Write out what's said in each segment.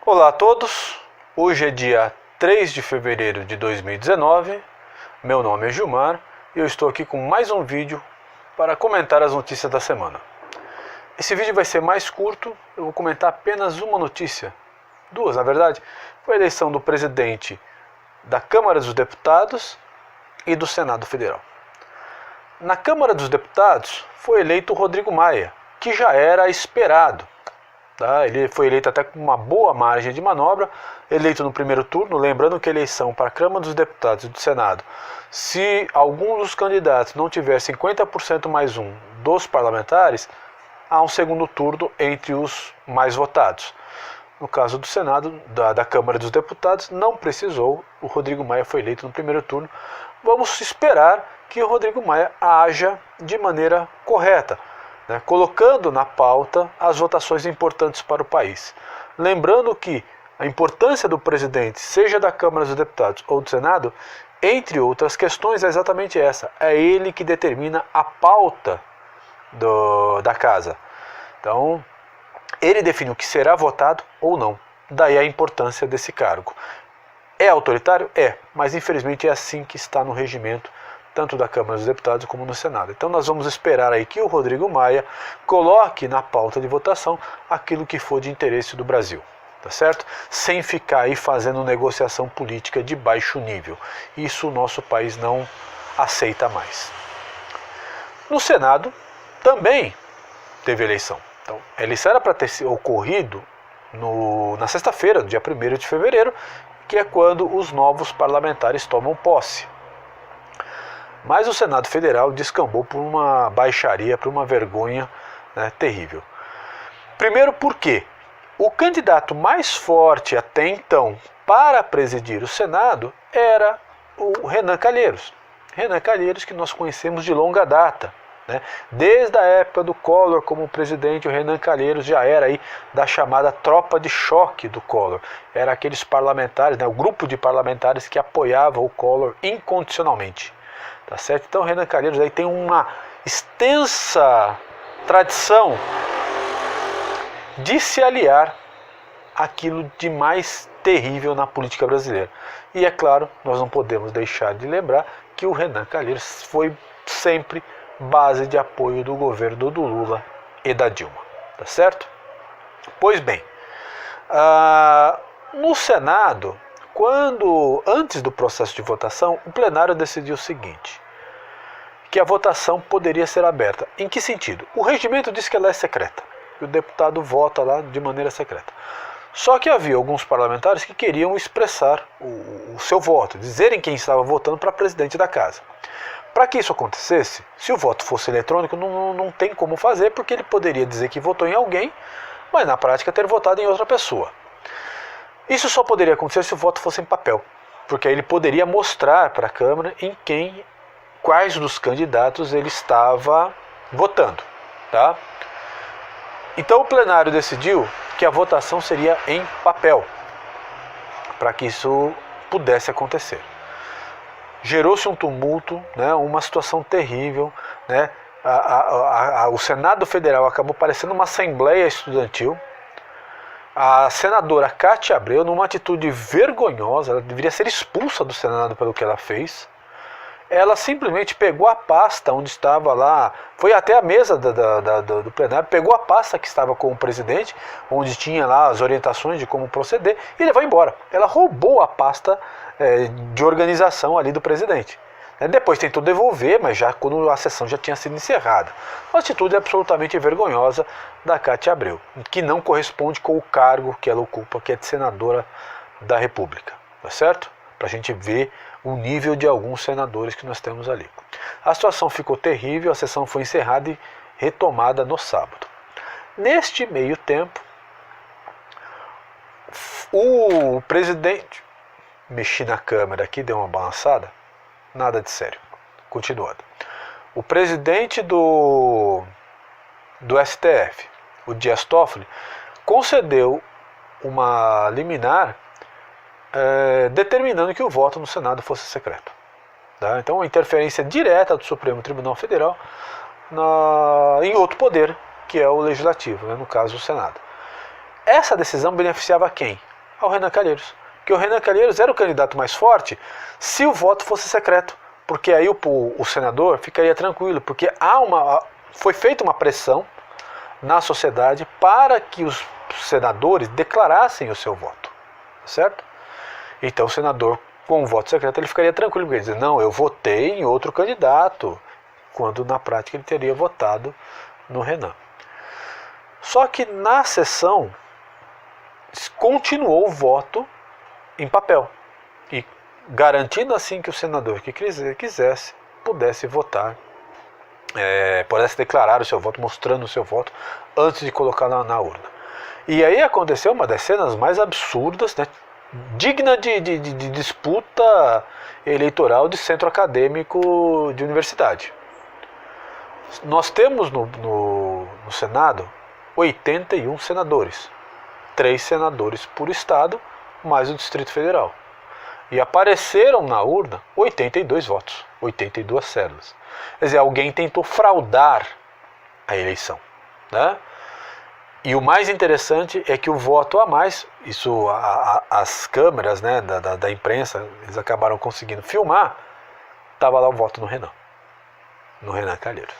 Olá a todos, hoje é dia 3 de fevereiro de 2019, meu nome é Gilmar e eu estou aqui com mais um vídeo para comentar as notícias da semana. Esse vídeo vai ser mais curto, eu vou comentar apenas uma notícia, duas na verdade, foi a eleição do presidente da Câmara dos Deputados e do Senado Federal. Na Câmara dos Deputados foi eleito o Rodrigo Maia, que já era esperado. Ele foi eleito até com uma boa margem de manobra, eleito no primeiro turno, lembrando que a eleição para a Câmara dos Deputados e do Senado, se algum dos candidatos não tiver 50% mais um dos parlamentares, há um segundo turno entre os mais votados. No caso do Senado, da Câmara dos Deputados, não precisou, o Rodrigo Maia foi eleito no primeiro turno. Vamos esperar que o Rodrigo Maia haja de maneira correta, colocando na pauta as votações importantes para o país. Lembrando que a importância do presidente, seja da Câmara dos Deputados ou do Senado, entre outras questões, é exatamente essa. É ele que determina a pauta da casa. Então, ele define o que será votado ou não. Daí a importância desse cargo. É autoritário? É, mas infelizmente é assim que está no regimento tanto da Câmara dos Deputados como no Senado. Então nós vamos esperar aí que o Rodrigo Maia coloque na pauta de votação aquilo que for de interesse do Brasil, tá certo? Sem ficar aí fazendo negociação política de baixo nível. Isso o nosso país não aceita mais. No Senado também teve eleição. Então, a eleição era para ter ocorrido na sexta-feira, dia 1º de fevereiro, que é quando os novos parlamentares tomam posse. Mas o Senado Federal descambou por uma baixaria, por uma vergonha terrível. Primeiro porque o candidato mais forte até então para presidir o Senado era o Renan Calheiros. Renan Calheiros, que nós conhecemos de longa data. Desde a época do Collor como presidente, o Renan Calheiros já era aí da chamada tropa de choque do Collor. Era aqueles parlamentares, o grupo de parlamentares que apoiava o Collor incondicionalmente. Tá certo? Então o Renan Calheiros aí tem uma extensa tradição de se aliar àquilo de mais terrível na política brasileira. E é claro, nós não podemos deixar de lembrar que o Renan Calheiros foi sempre base de apoio do governo do Lula e da Dilma. Tá certo? Pois bem, no Senado, antes do processo de votação, o plenário decidiu o seguinte, que a votação poderia ser aberta. Em que sentido? O regimento diz que ela é secreta, e o deputado vota lá de maneira secreta. Só que havia alguns parlamentares que queriam expressar o seu voto, dizerem quem estava votando para presidente da casa. Para que isso acontecesse, se o voto fosse eletrônico, não tem como fazer, porque ele poderia dizer que votou em alguém, mas na prática ter votado em outra pessoa. Isso só poderia acontecer se o voto fosse em papel, porque aí ele poderia mostrar para a Câmara quais dos candidatos ele estava votando. Tá? Então o plenário decidiu que a votação seria em papel, para que isso pudesse acontecer. Gerou-se um tumulto, uma situação terrível. O Senado Federal acabou parecendo uma assembleia estudantil. A senadora Cátia Abreu, numa atitude vergonhosa, ela deveria ser expulsa do Senado pelo que ela fez. Ela simplesmente pegou a pasta onde estava lá, foi até a mesa do plenário, pegou a pasta que estava com o presidente, onde tinha lá as orientações de como proceder, e levou embora. Ela roubou a pasta de organização ali do presidente. Depois tentou devolver, mas já quando a sessão já tinha sido encerrada. Uma atitude absolutamente vergonhosa da Cátia Abreu, que não corresponde com o cargo que ela ocupa, que é de senadora da República. Tá certo? Para a gente ver o nível de alguns senadores que nós temos ali. A situação ficou terrível, a sessão foi encerrada e retomada no sábado. Neste meio tempo, o presidente, mexi na câmera aqui, deu uma balançada, nada de sério, continuando. O presidente do STF, o Dias Toffoli, concedeu uma liminar determinando que o voto no Senado fosse secreto. Tá? Então, uma interferência direta do Supremo Tribunal Federal em outro poder, que é o Legislativo, no caso o Senado. Essa decisão beneficiava quem? ao Renan Calheiros. Porque o Renan Calheiros era o candidato mais forte se o voto fosse secreto. Porque aí o senador ficaria tranquilo, porque foi feita uma pressão na sociedade para que os senadores declarassem o seu voto, certo? Então o senador, com o voto secreto, ele ficaria tranquilo, porque ele dizer, não, eu votei em outro candidato, quando na prática ele teria votado no Renan. Só que na sessão continuou o voto em papel, e garantindo assim que o senador que quisesse pudesse votar, pudesse declarar o seu voto, mostrando o seu voto antes de colocar na urna. E aí aconteceu uma das cenas mais absurdas, né, digna de disputa eleitoral de centro acadêmico de universidade. Nós temos no Senado 81 senadores, 3 senadores por estado, mais o Distrito Federal. E apareceram na urna 82 votos, 82 cédulas. Quer dizer, alguém tentou fraudar a eleição, né? E o mais interessante é que o voto a mais, isso as câmeras, né, da imprensa, eles acabaram conseguindo filmar, estava lá o voto no Renan Calheiros.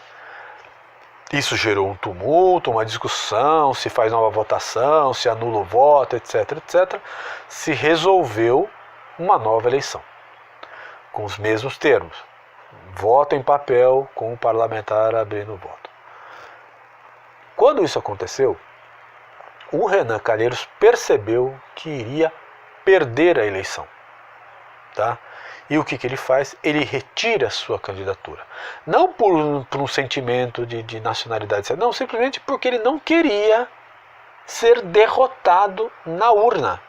Isso gerou um tumulto, uma discussão, se faz nova votação, se anula o voto, etc, etc. Se resolveu uma nova eleição, com os mesmos termos. Voto em papel, com o parlamentar abrindo o voto. Quando isso aconteceu, o Renan Calheiros percebeu que iria perder a eleição. Tá? E o que ele faz? Ele retira a sua candidatura. Não por um sentimento de nacionalidade, não, simplesmente porque ele não queria ser derrotado na urna.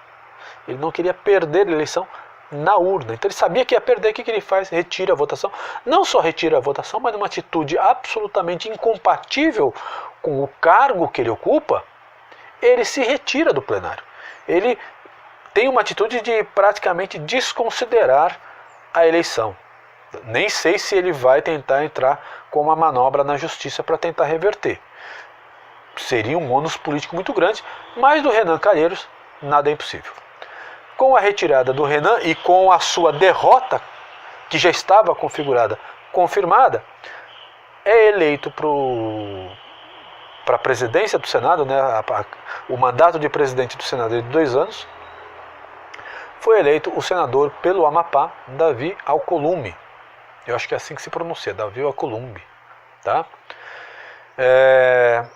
Ele não queria perder a eleição na urna. Então ele sabia que ia perder. O que ele faz? Retira a votação. Não só retira a votação, mas numa atitude absolutamente incompatível com o cargo que ele ocupa, ele se retira do plenário. Ele tem uma atitude de praticamente desconsiderar a eleição. Nem sei se ele vai tentar entrar com uma manobra na justiça para tentar reverter. Seria um ônus político muito grande, mas do Renan Calheiros nada é impossível. Com a retirada do Renan e com a sua derrota, que já estava confirmada, é eleito para a presidência do Senado, né, o mandato de presidente do Senado é de 2 anos, foi eleito o senador pelo Amapá, Davi Alcolumbe. Eu acho que é assim que se pronuncia, Davi Alcolumbe. Tá?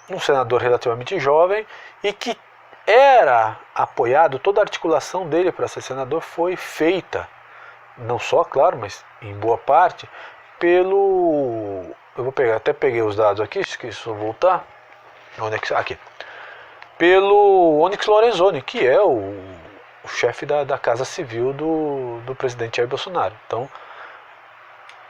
Um senador relativamente jovem e que era apoiado, toda a articulação dele para ser senador foi feita, não só, claro, mas em boa parte, eu vou pegar, até peguei os dados aqui, esqueci de voltar, aqui, pelo Onyx Lorenzoni, que é o chefe da Casa Civil do presidente Jair Bolsonaro. Então,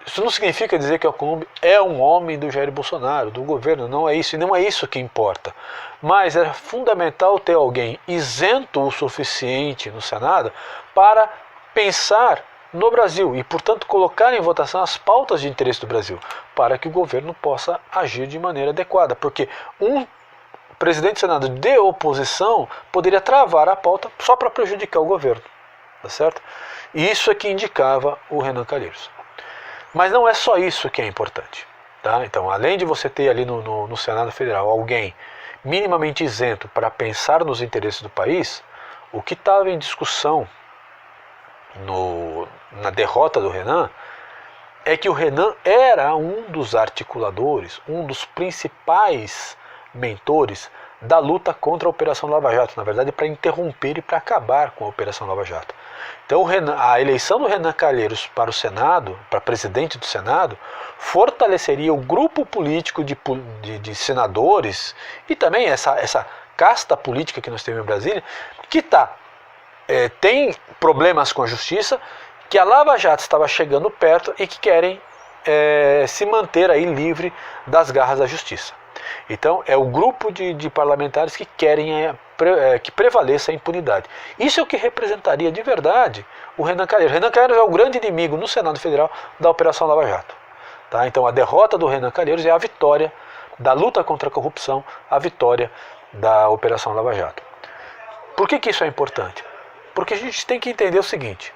isso não significa dizer que o Alcolumbe é um homem do Jair Bolsonaro, do governo, não é isso, e não é isso que importa. Mas é fundamental ter alguém isento o suficiente no Senado para pensar no Brasil e, portanto, colocar em votação as pautas de interesse do Brasil, para que o governo possa agir de maneira adequada, porque um presidente do Senado de oposição poderia travar a pauta só para prejudicar o governo, tá certo? E isso é que indicava o Renan Calheiros. Mas não é só isso que é importante, tá? Então, além de você ter ali no Senado Federal alguém minimamente isento para pensar nos interesses do país, o que estava em discussão na derrota do Renan é que o Renan era um dos articuladores, um dos principais mentores da luta contra a Operação Lava Jato, na verdade para interromper e para acabar com a Operação Lava Jato. Então a eleição do Renan Calheiros para o Senado, para presidente do Senado, fortaleceria o grupo político de senadores e também essa casta política que nós temos em Brasília, que tem problemas com a justiça, que a Lava Jato estava chegando perto e que querem se manter aí livre das garras da justiça. Então é o grupo de parlamentares que querem que prevaleça a impunidade. Isso é o que representaria de verdade o Renan Calheiros. Renan Calheiros é o grande inimigo no Senado Federal da Operação Lava Jato. Tá? Então a derrota do Renan Calheiros é a vitória da luta contra a corrupção, a vitória da Operação Lava Jato. Por que isso é importante? Porque a gente tem que entender o seguinte,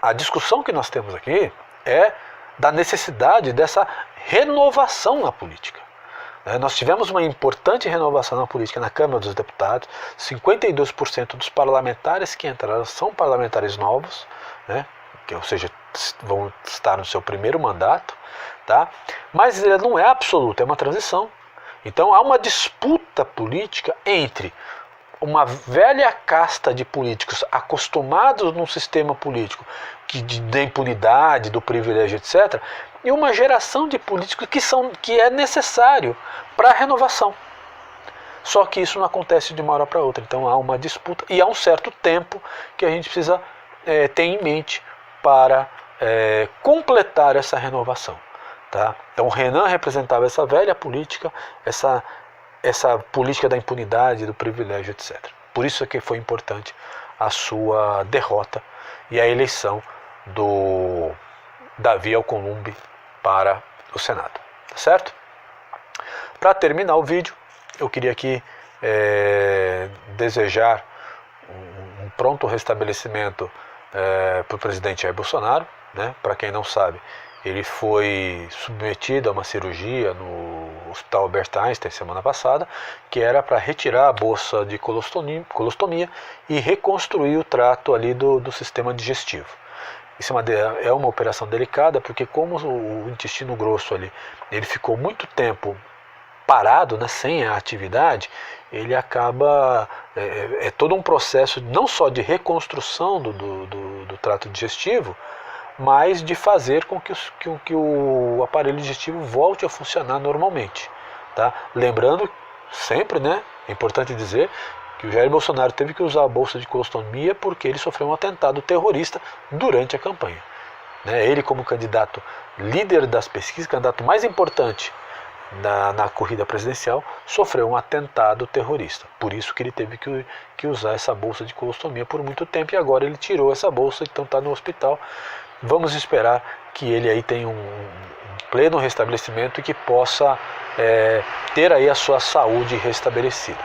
a discussão que nós temos aqui é da necessidade dessa renovação na política. Nós tivemos uma importante renovação na política na Câmara dos Deputados, 52% dos parlamentares que entraram são parlamentares novos, né? Ou seja, vão estar no seu primeiro mandato, tá? Mas ele não é absoluto, é uma transição. Então há uma disputa política entre uma velha casta de políticos acostumados num sistema político da impunidade, do privilégio, etc., e uma geração de políticos que é necessário para a renovação. Só que isso não acontece de uma hora para outra. Então há uma disputa e há um certo tempo que a gente precisa ter em mente para completar essa renovação. Tá? Então o Renan representava essa velha política, essa política da impunidade, do privilégio, etc. Por isso é que foi importante a sua derrota e a eleição do Davi Alcolumbre para o Senado. Tá certo? Para terminar o vídeo, eu queria aqui desejar um pronto restabelecimento para o presidente Jair Bolsonaro. Né? Para quem não sabe, ele foi submetido a uma cirurgia no Hospital Albert Einstein semana passada, que era para retirar a bolsa de colostomia e reconstruir o trato ali do sistema digestivo. Isso é uma operação delicada, porque como o intestino grosso ali, ele ficou muito tempo parado, né, sem a atividade, ele acaba, todo um processo não só de reconstrução do trato digestivo, mas de fazer com que o aparelho digestivo volte a funcionar normalmente. Tá? Lembrando sempre, né, é importante dizer, que o Jair Bolsonaro teve que usar a bolsa de colostomia porque ele sofreu um atentado terrorista durante a campanha. Ele, como candidato líder das pesquisas, candidato mais importante na corrida presidencial, sofreu um atentado terrorista. Por isso que ele teve que usar essa bolsa de colostomia por muito tempo, e agora ele tirou essa bolsa, então está no hospital. Vamos esperar que ele aí tenha um pleno restabelecimento e que possa ter aí a sua saúde restabelecida.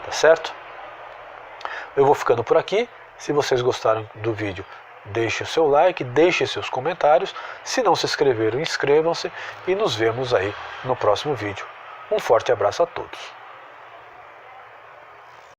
Tá certo? Eu vou ficando por aqui. Se vocês gostaram do vídeo, deixem o seu like, deixem seus comentários. Se não se inscreveram, inscrevam-se e nos vemos aí no próximo vídeo. Um forte abraço a todos.